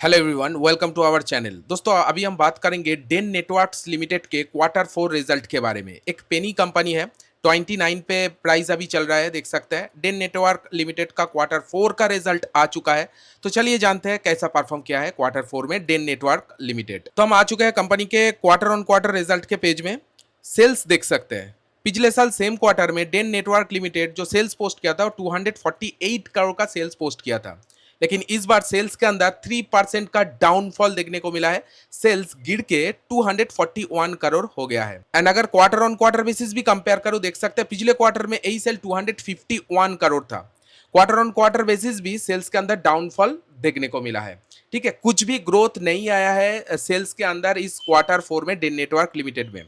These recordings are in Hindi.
Hello everyone, welcome to our channel. दोस्तों, अभी हम बात करेंगे डेन नेटवर्क्स लिमिटेड के क्वार्टर 4 रिजल्ट के बारे में। एक पेनी कंपनी है, 29 पे प्राइस अभी चल रहा है, देख सकते हैं। डेन नेटवर्क लिमिटेड का क्वार्टर 4 का रिजल्ट आ चुका है। तो चलिए जानते हैं कैसा परफॉर्म किया है क्वार्टर 4 में डेन नेटवर्क लिमिटेड। तो हम आ चुके हैं कंपनी के क्वार्टर ऑन क्वार्टर रिजल्ट के पेज में। सेल्स देख सकते हैं, पिछले साल सेम क्वार्टर में डेन नेटवर्क लिमिटेड जो सेल्स पोस्ट किया था वो 248 करोड़ का सेल्स पोस्ट किया था। लेकिन इस बार सेल्स के अंदर 3% का डाउनफॉल देखने को मिला है। सेल्स गिर के 241 करोड़ हो गया है। एंड अगर क्वार्टर ऑन क्वार्टर बेसिस भी कंपेयर करो, देख सकते हैं पिछले क्वार्टर में यही सेल 251 करोड़ था। क्वार्टर ऑन क्वार्टर बेसिस भी सेल्स के अंदर डाउनफॉल देखने को मिला है। ठीक है, कुछ भी ग्रोथ नहीं आया है सेल्स के अंदर इस क्वार्टर 4 में डेन नेटवर्क लिमिटेड में।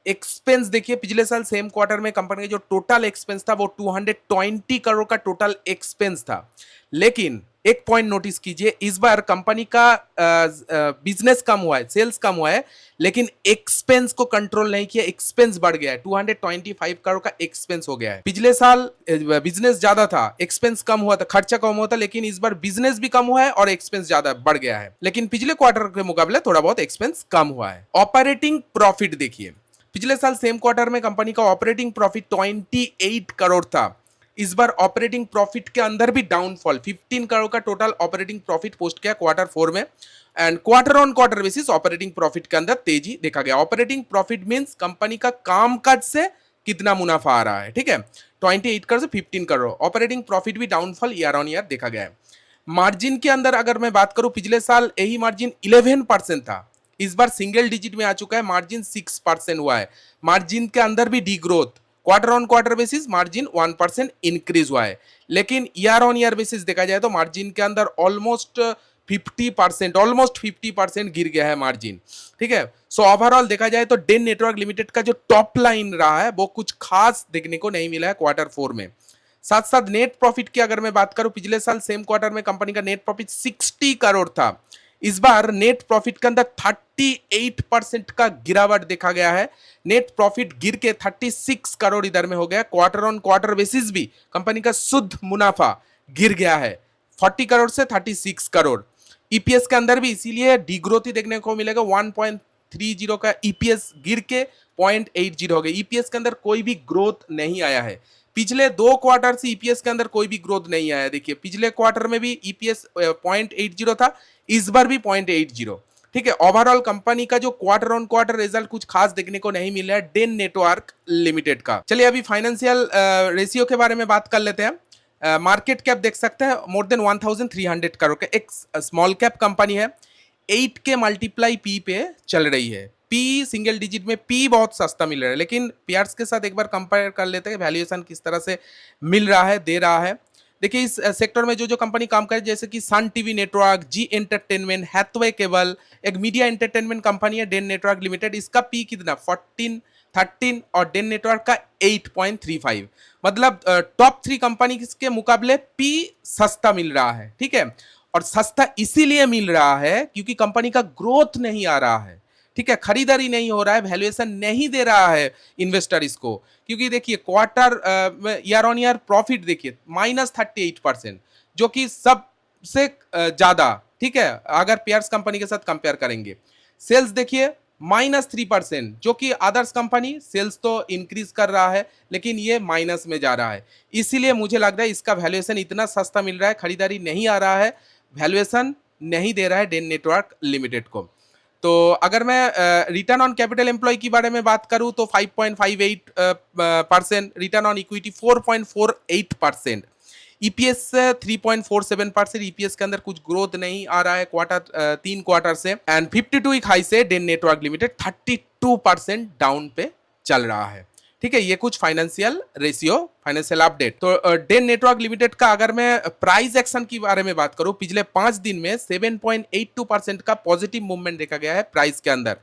एक्सपेंस देखिए, पिछले साल सेम क्वार्टर में कंपनी का जो टोटल एक्सपेंस था वो 220 करोड़ का टोटल एक्सपेंस था। लेकिन एक पॉइंट नोटिस कीजिए, इस बार कंपनी का बिजनेस कम हुआ है, सेल्स कम हुआ है, लेकिन एक्सपेंस को कंट्रोल नहीं किया, एक्सपेंस बढ़ गया है। 225 करोड़ का एक्सपेंस हो गया है। पिछले साल बिजनेस ज्यादा था, एक्सपेंस कम हुआ था, खर्चा कम हुआ था, लेकिन इस बार बिजनेस भी कम हुआ है और एक्सपेंस ज्यादा बढ़ गया है। लेकिन पिछले क्वार्टर के मुकाबले थोड़ा बहुत एक्सपेंस कम हुआ है। ऑपरेटिंग प्रॉफिट देखिए, पिछले साल सेम क्वार्टर में कंपनी का ऑपरेटिंग प्रॉफिट 28 करोड़ था। इस बार ऑपरेटिंग प्रॉफिट के अंदर भी डाउनफॉल, 15 करोड़ का टोटल ऑपरेटिंग प्रॉफिट पोस्ट किया क्वार्टर 4 में। And quarter on quarter basis operating profit के अंदर तेजी देखा गया। ऑपरेटिंग प्रॉफिट मींस कंपनी का कामकाज से कितना मुनाफा आ रहा है। ठीक है, 28 करोड़ से 15 करोड़। ऑपरेटिंग प्रॉफिट भी डाउनफॉल ईयर ऑन ईयर देखा गया है। मार्जिन के अंदर अगर मैं बात करूं, पिछले साल यही मार्जिन 11% था, इस बार सिंगल डिजिट में आ चुका है, मार्जिन 6% हुआ है। मार्जिन के अंदर भी D growth, quarter on quarter basis margin 1% increase हुआ है। लेकिन ईयर ऑन ईयर बेसिस देखा जाए तो मार्जिन के अंदर ऑलमोस्ट 50% गिर गया है मार्जिन। ठीक है, सो ओवरऑल देखा जाए तो डेन नेटवर्क लिमिटेड का जो टॉप लाइन रहा है वो कुछ खास देखने को नहीं मिला है क्वार्टर 4 में। साथ साथ नेट प्रॉफिट की अगर मैं बात करूं, पिछले साल सेम क्वार्टर में कंपनी का नेट प्रॉफिट 60 करोड़ था। इस बार नेट प्रॉफिट के अंदर 38% का गिरावट देखा गया है। नेट प्रॉफिट गिर के 36 करोड़ इधर में हो गया। क्वार्टर ऑन क्वार्टर बेसिस भी कंपनी का शुद्ध मुनाफा गिर गया है, 40 करोड़ से 36 करोड़। ईपीएस के अंदर भी इसीलिए डिग्रोथ ही देखने को मिलेगा। 1.30 का ईपीएस गिर के 0.80 हो गया। ईपीएस के अंदर कोई भी ग्रोथ नहीं आया है। पिछले 2 क्वार्टर से ईपीएस के अंदर कोई भी ग्रोथ नहीं आया। देखिए, पिछले क्वार्टर में भी ईपीएस 0.80 था, इस बार भी 0.80। ठीक है, ओवरऑल कंपनी का जो क्वार्टर ऑन क्वार्टर रिजल्ट कुछ खास देखने को नहीं मिला है डेन नेटवर्क लिमिटेड का। चलिए अभी फाइनेंशियल रेशियो के बारे में बात कर लेते हैं। मार्केट कैप देख सकते हैं मोर देन 1300 करोड़ का एक स्मॉल कैप कंपनी है। 8 के मल्टीप्लाई पी पे चल रही है। पी सिंगल डिजिट में पी बहुत सस्ता मिल रहा है, लेकिन पीआर्स के साथ एक बार कंपेयर कर लेते हैं वैल्यूएशन किस तरह से मिल रहा है, दे रहा है। देखिए, इस सेक्टर में जो जो कंपनी काम करे, जैसे कि सन टीवी नेटवर्क, जी एंटरटेनमेंट, हैथवे केबल, एक मीडिया एंटरटेनमेंट कंपनी है डेन नेटवर्क लिमिटेड। इसका पी कितना 13 और डेन नेटवर्क का 8.35। मतलब टॉप 3 कंपनी के मुकाबले पी सस्ता मिल रहा है। ठीक है, और सस्ता इसीलिए मिल रहा है क्योंकि कंपनी का ग्रोथ नहीं आ रहा है। ठीक है, खरीदारी नहीं हो रहा है, वैल्यूएशन नहीं दे रहा है इन्वेस्टर इसको। क्योंकि देखिए quarter year on year profit देखिए -38%, जो कि सबसे ज्यादा। ठीक है, अगर पेयर्स कंपनी के साथ कंपेयर करेंगे। सेल्स देखिए -3%, जो कि अदर्स कंपनी सेल्स तो इंक्रीज कर रहा है, लेकिन ये माइनस में जा रहा है। इसीलिए मुझे लग रहा है इसका वैल्यूएशन इतना सस्ता मिल रहा है, खरीदारी नहीं आ रहा है, वैल्यूएशन नहीं दे रहा है डेन नेटवर्क लिमिटेड को। तो अगर मैं रिटर्न ऑन कैपिटल एम्प्लॉय के बारे में बात करूं तो 5.58%, return on equity 4.48%, EPS 3.47%। EPS के अंदर कुछ ग्रोथ नहीं आ रहा है क्वार्टर 3 क्वार्टर से। एंड 52 वीक हाई से डेन नेटवर्क लिमिटेड 32% डाउन पे चल रहा है। ठीक है, ये कुछ फाइनेंशियल रेशियो, फाइनेंशियल अपडेट। तो डेन नेटवर्क लिमिटेड का अगर मैं प्राइस एक्शन की बारे में बात करूं, पिछले 5 दिन में 7.82% का पॉजिटिव मूवमेंट देखा गया है प्राइस के अंदर।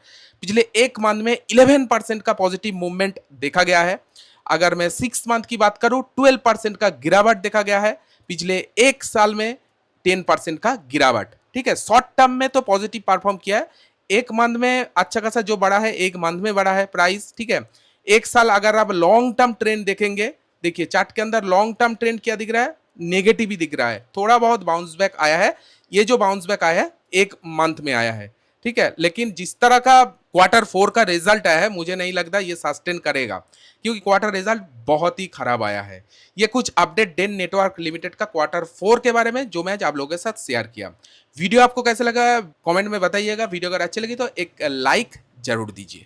पिछले 1 मंथ में 11% का पॉजिटिव मूवमेंट देखा गया है। अगर मैं 6 मंथ की बात करूं, 12% का गिरावट देखा गया है। पिछले 1 साल में 10% का गिरावट। ठीक है, शॉर्ट टर्म में तो पॉजिटिव परफॉर्म किया है। 1 मंथ में अच्छा खासा जो बढ़ा है, 1 मंथ में बढ़ा है प्राइस। ठीक है, 1 साल अगर आप लॉन्ग टर्म ट्रेंड देखेंगे, देखिए चार्ट के अंदर लॉन्ग टर्म ट्रेंड क्या दिख रहा है, नेगेटिव ही दिख रहा है। थोड़ा बहुत बाउंस बैक आया है, ये जो बाउंस बैक आया है 1 मंथ में आया है, ठीक है। लेकिन जिस तरह का Q4 का रिजल्ट आया है, मुझे नहीं लगता ये सस्टेन करेगा, क्योंकि क्वार्टर रिजल्ट बहुत ही खराब आया है। ये कुछ अपडेट डेन नेटवर्क लिमिटेड का Q4 के बारे में जो मैं आज आप लोगों के साथ शेयर किया। वीडियो आपको कैसा लगा कमेंट में बताइएगा। वीडियो अगर अच्छी लगी तो एक लाइक जरूर दीजिए।